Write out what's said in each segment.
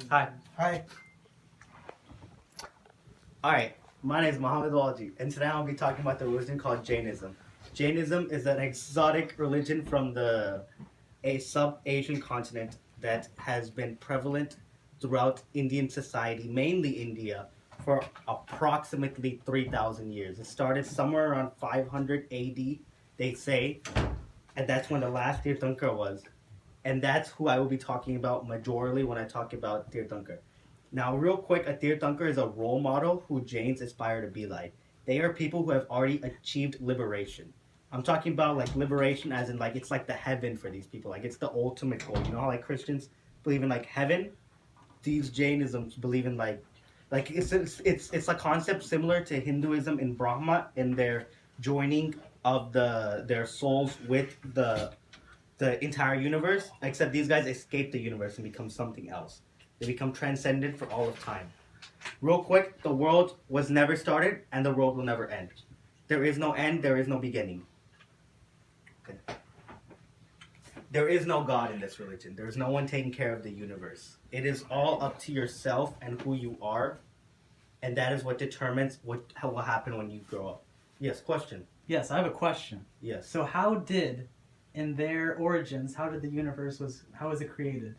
Hi. Hi. Alright, my name is Muhammad Walji, and today I'll be talking about the religion called Jainism. Jainism is an exotic religion from a sub-Asian continent that has been prevalent throughout Indian society, mainly India, for approximately 3,000 years. It started somewhere around 500 AD, they say, and that's when the last Tirthankar was. And that's who I will be talking about majorly when I talk about Tirthankar. Now, real quick, a Tirthankar is a role model who Jains aspire to be like. They are people who have already achieved liberation. I'm talking about like liberation as in like it's like the heaven for these people. Like it's the ultimate goal. You know how like Christians believe in like heaven? These Jainisms believe in like it's a concept similar to Hinduism in Brahma in their joining of their souls with the entire universe, except these guys escape the universe and become something else. They become transcendent for all of time. Real quick, the world was never started and the world will never end. There is no end, there is no beginning. Okay. There is no God in this religion. There is no one taking care of the universe. It is all up to yourself and who you are, and that is what determines what will happen when you grow up. Yes, question. Yes, I have a question. Yes. So in their origins, how did the universe how was it created?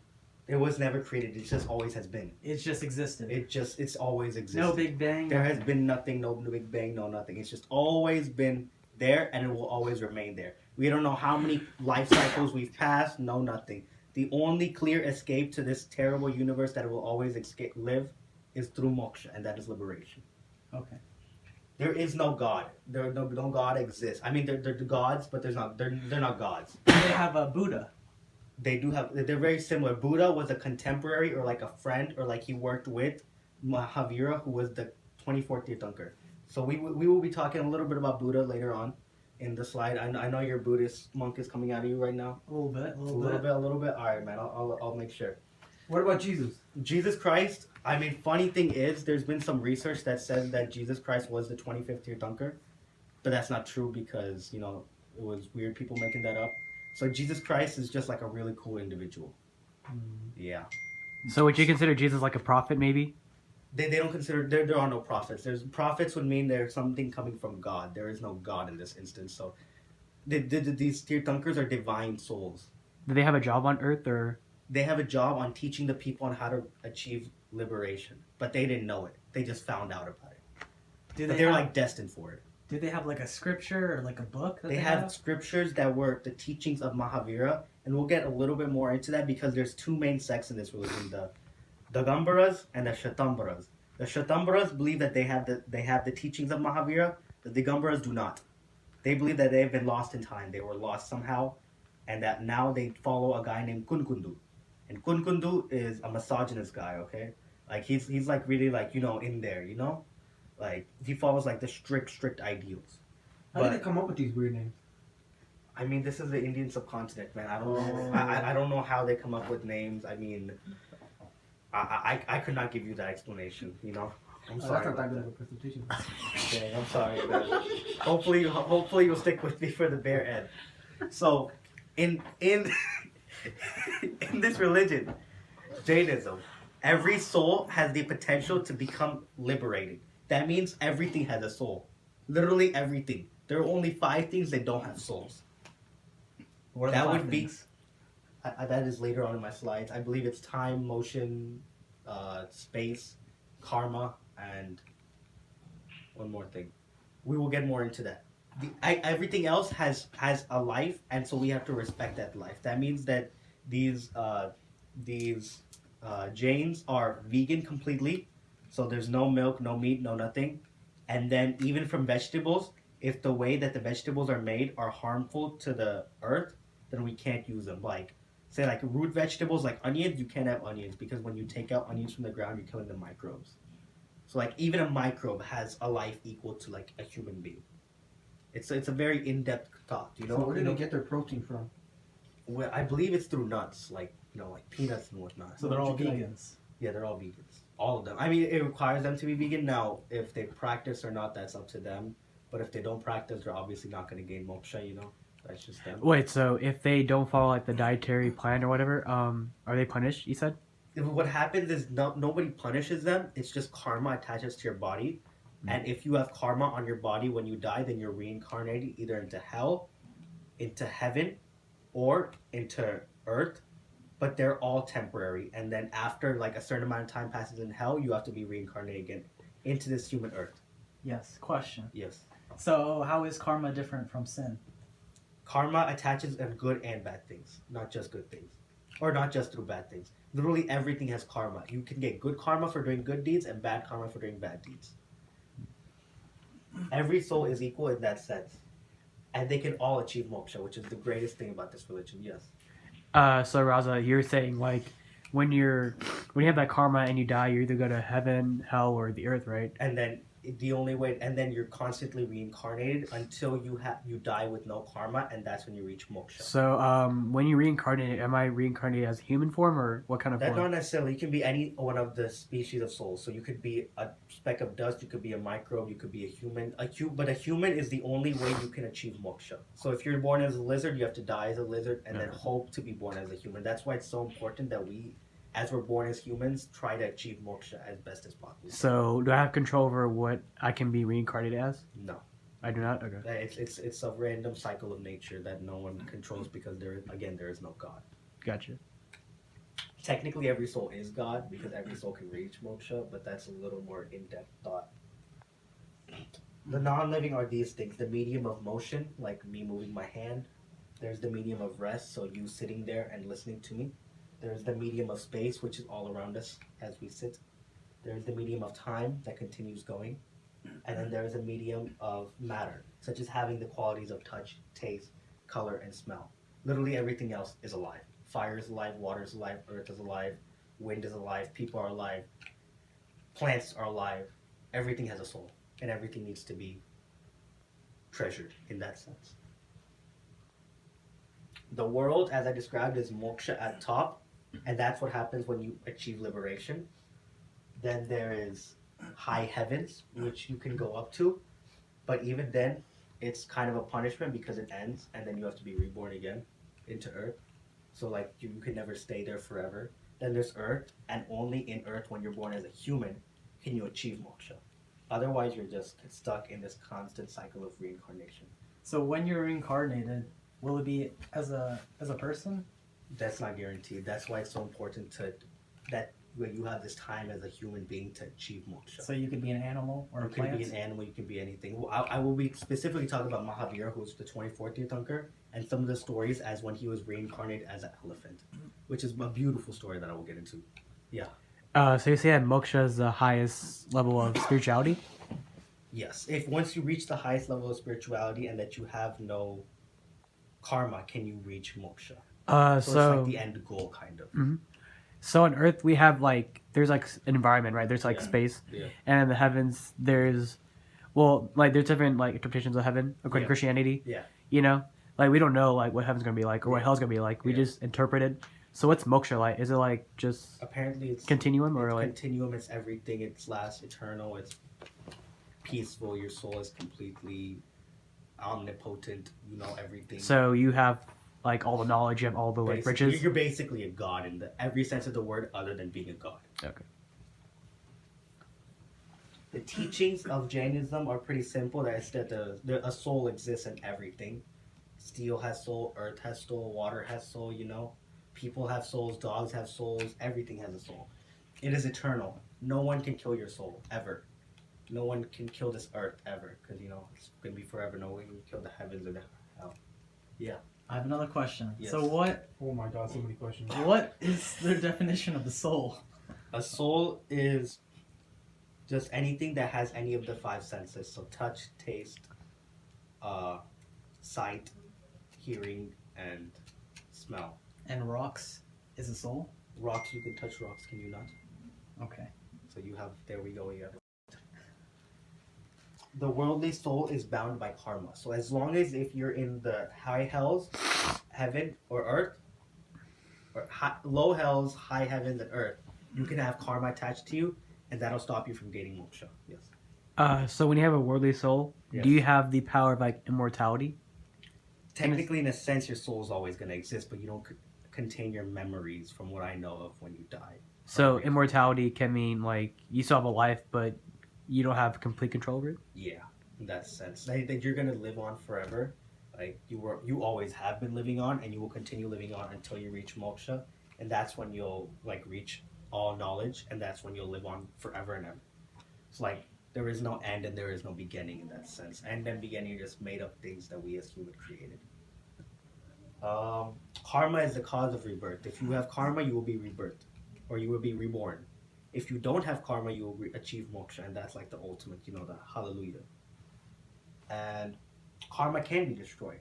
It was never created. It just always has been. It's just existed. It's always existed. No Big Bang. There has been nothing, no Big Bang, no nothing. It's just always been there, and it will always remain there. We don't know how many life cycles we've passed. No, nothing. The only clear escape to this terrible universe that it will always live is through moksha, and that is liberation. Okay. There is no God. No God exists. I mean, they're gods, but they're not gods. They have a Buddha. They do have. They're very similar. Buddha was a contemporary, or like a friend, or like he worked with Mahavira, who was the 24th Tirthankar. So we will be talking a little bit about Buddha later on in the slide. I know your Buddhist monk is coming out of you right now. A little bit. A little bit. All right, man. I'll make sure. What about Jesus? Jesus Christ. I mean, funny thing is, there's been some research that says that Jesus Christ was the 25th Tirthankar, but that's not true because it was weird people making that up. So Jesus Christ is just like a really cool individual. Yeah. So would you consider Jesus like a prophet, maybe? They don't consider there are no prophets. Prophets would mean there's something coming from God. There is no God in this instance. So these Tirthankars are divine souls. Do they have a job on Earth, or they have a job on teaching the people on how to achieve liberation, but they didn't know it. They just found out about it. They're like destined for it. Do they have like a scripture or like a book? They have scriptures that were the teachings of Mahavira, and we'll get a little bit more into that because there's two main sects in this religion: the Digambaras and the Shatambaras. The Shatambaras believe that they have the teachings of Mahavira. The Digambaras do not. They believe that they've been lost in time. They were lost somehow, and that now they follow a guy named Kunkundu. And Kunkundu is a misogynist guy, okay? Like he's like really like in there, like he follows like the strict ideals. How did they come up with these weird names? I mean, this is the Indian subcontinent, man. I don't know. I don't know how they come up with names. I mean, I could not give you that explanation. I'm sorry. That's not that good of a presentation. Okay, I'm sorry. Man. Hopefully you'll stick with me for the bare end. So, in this religion, Jainism, every soul has the potential to become liberated. That means everything has a soul. Literally everything. There are only 5 things that don't have souls. What are that the 5 would things? be. That is later on in my slides. I believe it's time, motion, space, karma, and one more thing. We will get more into that. Everything else has a life, and so we have to respect that life. That means that these Jains are vegan completely, so there's no milk, no meat, no nothing. And then even from vegetables, if the way that the vegetables are made are harmful to the earth, then we can't use them. Like, say like root vegetables like onions, you can't have onions because when you take out onions from the ground, you're killing the microbes. So like even a microbe has a life equal to like a human being. It's a very in-depth thought, So where do they get their protein from? Well, I believe it's through nuts, like like peanuts and whatnot. So they're all vegans. Yeah, they're all vegans. All of them. I mean, it requires them to be vegan. Now, if they practice or not, that's up to them. But if they don't practice, they're obviously not going to gain moksha, That's just them. wait? So if they don't follow like the dietary plan or whatever, are they punished? You said. what happens is nobody punishes them. It's just karma attaches to your body. And if you have karma on your body when you die, then you're reincarnated either into hell, into heaven, or into earth. But they're all temporary. And then after like a certain amount of time passes in hell, you have to be reincarnated again into this human earth. Yes. Question. Yes. So how is karma different from sin? Karma attaches in good and bad things, not just good things. Or not just through bad things. Literally everything has karma. You can get good karma for doing good deeds and bad karma for doing bad deeds. Every soul is equal in that sense. And they can all achieve moksha, which is the greatest thing about this religion, yes. So Raza, you're saying like when you have that karma and you die, you either go to heaven, hell, or the earth, right? And then the only way, and then you're constantly reincarnated until you die with no karma, and that's when you reach moksha. So when you reincarnate, am I reincarnated as a human form or what kind of That form? not necessarily. You can be any one of the species of souls. So you could be a speck of dust. You could be a microbe. You could be a human. But a human is the only way you can achieve moksha. So if you're born as a lizard, you have to die as a lizard and then hope to be born as a human. That's why it's so important that we, as we're born as humans, try to achieve moksha as best as possible. So do I have control over what I can be reincarnated as? No. I do not. Okay. It's a random cycle of nature that no one controls because there is no God. Gotcha. Technically, every soul is God because every soul can reach moksha, but that's a little more in-depth thought. The non-living are these things: the medium of motion, like me moving my hand. There's the medium of rest, so you sitting there and listening to me. There's the medium of space, which is all around us as we sit. There's the medium of time that continues going. And then there's a medium of matter, such as having the qualities of touch, taste, color, and smell. Literally everything else is alive. Fire is alive, water is alive, earth is alive, wind is alive, people are alive, plants are alive. Everything has a soul, and everything needs to be treasured in that sense. The world, as I described, is moksha at top, and that's what happens when you achieve liberation. Then there is high heavens, which you can go up to, but even then, it's kind of a punishment because it ends, and then you have to be reborn again into earth. So like you can never stay there forever. Then there's earth, and only in earth when you're born as a human can you achieve moksha. Otherwise, you're just stuck in this constant cycle of reincarnation. So when you're reincarnated, will it be as a person? That's not guaranteed. That's why it's so important that when you have this time as a human being to achieve moksha. So you could be an animal or a You can plant? be an animal, you can be anything. I will be specifically talking about Mahavira, who was the 24th Tirthankar, and some of the stories as when he was reincarnated as an elephant, which is a beautiful story that I will get into. Yeah. So you say that moksha is the highest level of spirituality? Yes. If once you reach the highest level of spirituality and that you have no karma, can you reach moksha? So it's like the end goal, kind of. Mhm. So on Earth we have like there's like an environment, right? There's like space, Yeah. and in the heavens there's, well, like there's different like interpretations of heaven according to Yeah. Christianity. Yeah. You know, like we don't know like what heaven's gonna be like or what Yeah. hell's gonna be like. We Yeah. just interpret it. So what's moksha like? Is it like just Apparently, it's continuum or it's like? continuum. It's everything. It's last, eternal. It's peaceful. Your soul is completely omnipotent. You know everything. So you have like all the knowledge, you have all the like Basically, riches. You're basically a god in every sense of the word, other than being a god. Okay. The teachings of Jainism are pretty simple. That it's that a soul exists in everything. Steel has soul, earth has soul, water has soul. You know, people have souls, dogs have souls. Everything has a soul. It is eternal. No one can kill your soul ever. No one can kill this earth ever, because you know it's gonna be forever. No one can kill the heavens or the hell. Yeah. I have another question. Yes. So what Oh my god, so many questions. is the definition of the soul? A soul is just anything that has any of the five senses. So touch, taste, sight, hearing, and smell. And rocks is a soul? Rocks, you can touch rocks, can you not? Okay. So you have, there we go, you have. The worldly soul is bound by karma. So as long as if you're in the high hells, heaven or earth, or low hells, high heavens and earth, you can have karma attached to you, and that'll stop you from gaining moksha. Yes. So when you have a worldly soul, Yes. do you have the power of like immortality? Technically, in a sense, your soul is always going to exist, but you don't contain your memories from what I know of when you die. So Right. immortality can mean like you still have a life, but you don't have complete control over it. Yeah, in that sense, that you're gonna live on forever. Like you always have been living on, and you will continue living on until you reach moksha, and that's when you'll like reach all knowledge, and that's when you'll live on forever and ever. It's like there is no end and there is no beginning in that sense. End and beginning are just made up things that we as humans created. Karma is the cause of rebirth. If you have karma, you will be rebirthed, or you will be reborn. If you don't have karma, you will achieve moksha, and that's like the ultimate, the hallelujah. And karma can be destroyed,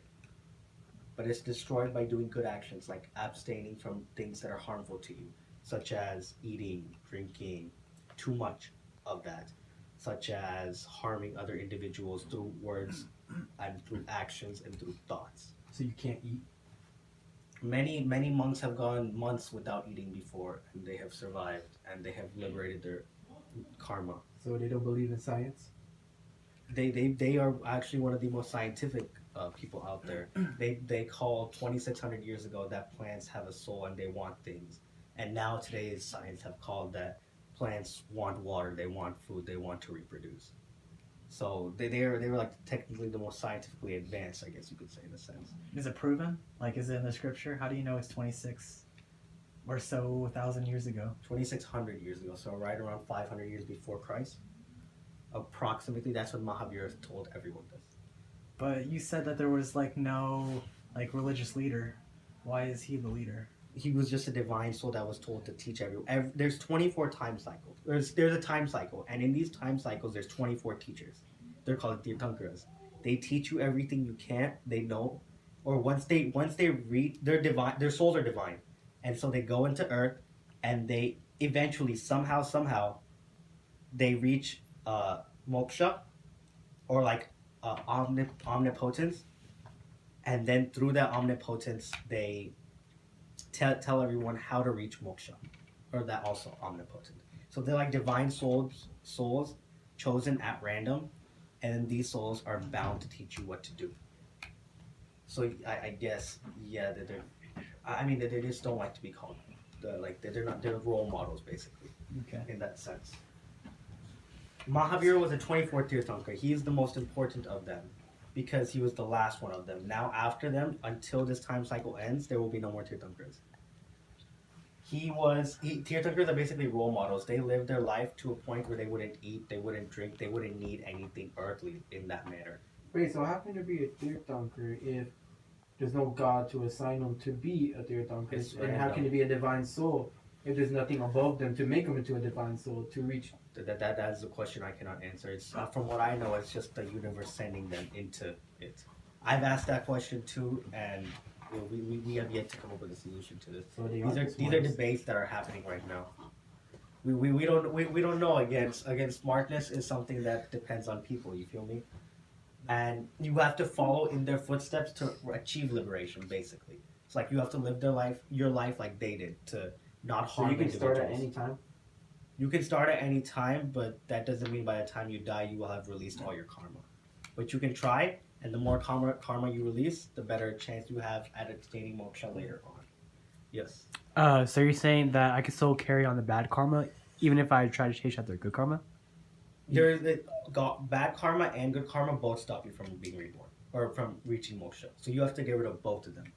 but it's destroyed by doing good actions, like abstaining from things that are harmful to you, such as eating, drinking, too much of that, such as harming other individuals through words and through actions and through thoughts. So you can't eat. Many monks have gone months without eating before, and they have survived, and they have liberated their karma. So they don't believe in science. They are actually one of the most scientific people out there. They call 2,600 years ago that plants have a soul and they want things, and now today's science have called that plants want water, they want food, they want to reproduce. So they were like technically the most scientifically advanced, I guess you could say, in a sense. Is it proven? Like, is it in the scripture? How do you know it's 26 or so thousand years ago? 2,600 years ago, so right around 500 years before Christ. Approximately, that's what Mahavira told everyone this. But you said that there was like no like religious leader. Why is he the leader? He was just a divine soul that was told to teach everyone. There's 24 time cycles. There's a time cycle, and in these time cycles, there's 24 teachers. They're called Tirthankaras. They teach you everything you can't. They know, or once they read, they're divine. Their souls are divine, and so they go into Earth, and they eventually somehow they reach moksha, or like omnipotence, and then through that omnipotence they tell everyone how to reach moksha, or that also omnipotent. So they're like divine souls chosen at random, and these souls are bound to teach you what to do. So I guess yeah, that they just don't like to be called they're role models basically Okay. in that sense. Mahavira was a 24th Tirthankara. He is the most important of them because he was the last one of them. Now, after them, until this time cycle ends, there will be no more Tirthankaras. Tirthankaras are basically role models. They lived their life to a point where they wouldn't eat, they wouldn't drink, they wouldn't need anything earthly in that manner. Wait, so how can there be a Tirthankar if there's no God to assign them to be a Tirthankar? It's And how random. can it be a divine soul if there's nothing above them to make them into a divine soul to reach? That is a question I cannot answer. It's from what I know, it's just the universe sending them into it. I've asked that question too, and we have yet to come up with a solution to this. So These are debates that are happening right now. We don't know. Again, smartness is something that depends on people. You feel me? And you have to follow in their footsteps to achieve liberation. Basically, it's like you have to live your life like they did, to not So harm you can start individuals. at any time. You can start at any time, but that doesn't mean by the time you die you will have released all your karma. But you can try, and the more karma you release, the better chance you have at attaining moksha later on. Yes. So you're saying that I can still carry on the bad karma, even if I try to chase out their good karma? There is bad karma and good karma both stop you from being reborn or from reaching moksha. So you have to get rid of both of them.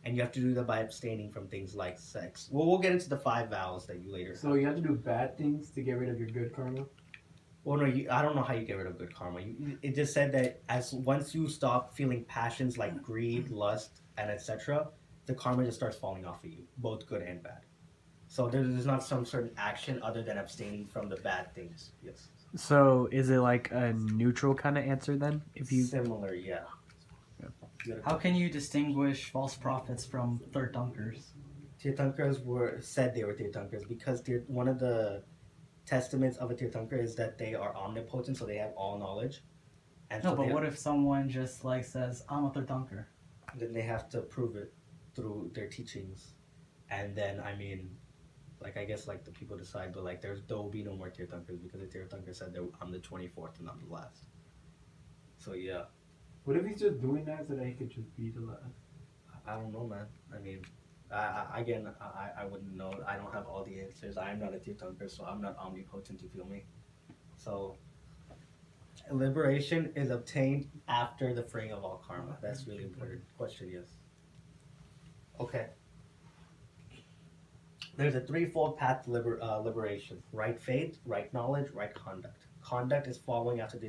And you have to do that by abstaining from things like sex. Well, we'll get into the 5 vows that you later. So you have to do bad things to get rid of your good karma. Well, no, I don't know how you get rid of good karma. It just said that once you stop feeling passions like greed, lust, and etc., the karma just starts falling off of you, both good and bad. So there's not some certain action other than abstaining from the bad things. Yes. So is it like a neutral kind of answer then? If you Similar, yeah. How can you distinguish false prophets from Tirthankars? Tirthankaras said they were Tirthankaras because one of the testaments of a Tirthankara is that they are omnipotent, so they have all knowledge. And No, so but what if someone just like says, I'm a Tirthankar? then they have to prove it through their teachings, and then I guess like the people decide, but like there will be no more Tirthankars because the Tirthankar said that I'm the 24th and I'm the last. So yeah. What if he's just doing that so that he could just be the last? I don't know, man. Again, I wouldn't know. I don't have all the answers. I am not a Tirthankar, so I'm not omnipotent. You feel me? So liberation is obtained after the freeing of all karma. That's really important. Question, yes. Okay. There's a threefold path to liberation: right faith, right knowledge, right conduct. Conduct is following after the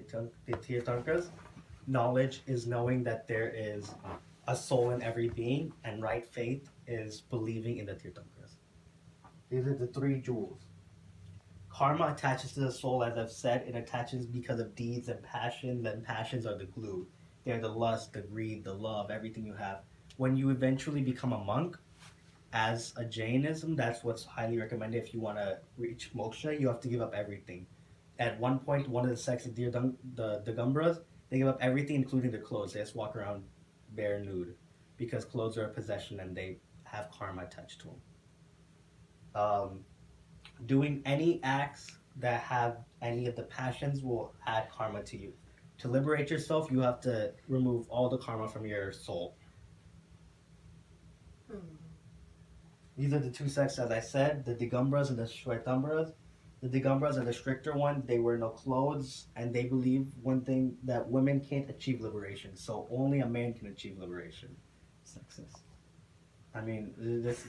Tirthankars. Knowledge is knowing that there is a soul in every being, and right faith is believing in the Tirthankars. These are the three jewels. Karma attaches to the soul, as I've said. It attaches because of deeds and passions, and passions are the glue. They're the lust, the greed, the love, everything you have. When you eventually become a monk, as a Jainism, that's what's highly recommended. If you want to reach moksha, you have to give up everything. At one point, one of the sects of the Digambras, they give up everything, including their clothes. They just walk around bare nude because clothes are a possession and they have karma attached to them. Doing any acts that have any of the passions will add karma to you. To liberate yourself, you have to remove all the karma from your soul. These are the two sects, as I said, the Digambras and the Shwetambras. The Digambras are the stricter one. They wear no clothes, and they believe one thing, that women can't achieve liberation. So only a man can achieve liberation. Sexist. I mean, this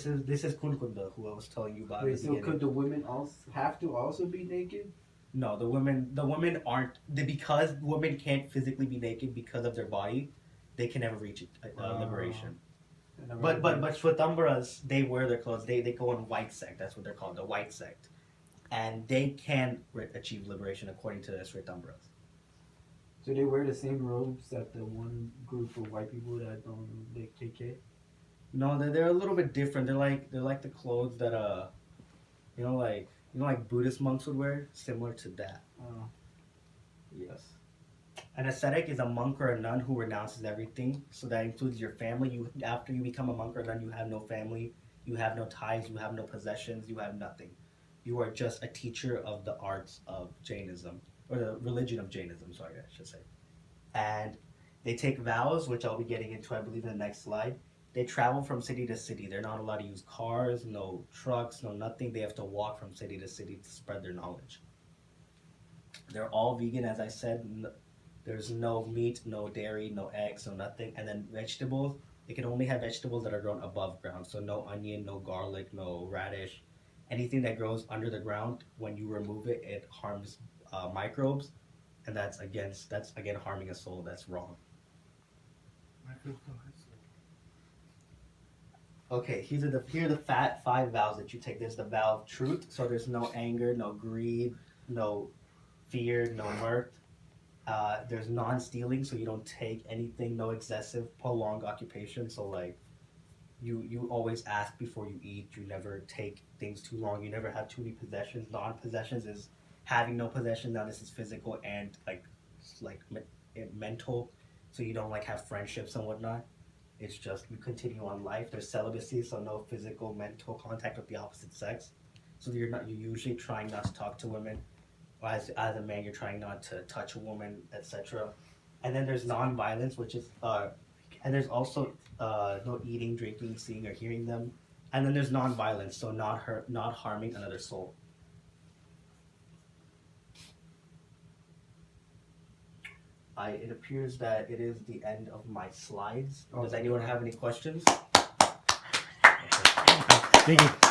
is Kunkunda, who I was telling you about. Wait, so could the women also have to also be naked? No, the women aren't. Because women can't physically be naked because of their body, they can never reach liberation. But Shwetambras, they wear their clothes. They go in white sect. That's what they're called, the white sect, and they can achieve liberation according to the Shwetambras. So they wear the same robes that the one group of white people that don't like KK. No, they're a little bit different. They're like the clothes that like Buddhist monks would wear, similar to that. Oh. Yes. An ascetic is a monk or a nun who renounces everything. So that includes your family. After you become a monk or nun, you have no family, you have no ties, you have no possessions, you have nothing. You are just a teacher of the arts of Jainism, or the religion of Jainism, sorry, I should say. And they take vows, which I'll be getting into, I believe, in the next slide. They travel from city to city. They're not allowed to use cars, no trucks, no nothing. They have to walk from city to city to spread their knowledge. They're all vegan, as I said. There's no meat, no dairy, no eggs, no nothing. And then vegetables, they can only have vegetables that are grown above ground. So no onion, no garlic, no radish. Anything that grows under the ground, when you remove it, it harms microbes. And that's again harming a soul. That's wrong. Okay, here are the five vows that you take. There's the vow of truth. So there's no anger, no greed, no fear, no mirth. There's non-stealing, so you don't take anything, no excessive, prolonged occupation. So like, you always ask before you eat. You never take things too long. You never have too many possessions. Non-possessions is having no possessions. Now this is physical and mental. So you don't like have friendships and whatnot. It's just you continue on life. There's celibacy, so no physical, mental contact with the opposite sex. So you're usually trying not to talk to women. As a man, you're trying not to touch a woman, etc. And then there's non-violence, which is and there's also no eating, drinking, seeing, or hearing them. And then there's non-violence, so not harming another soul. It appears that it is the end of my slides. Does anyone have any questions? Thank you.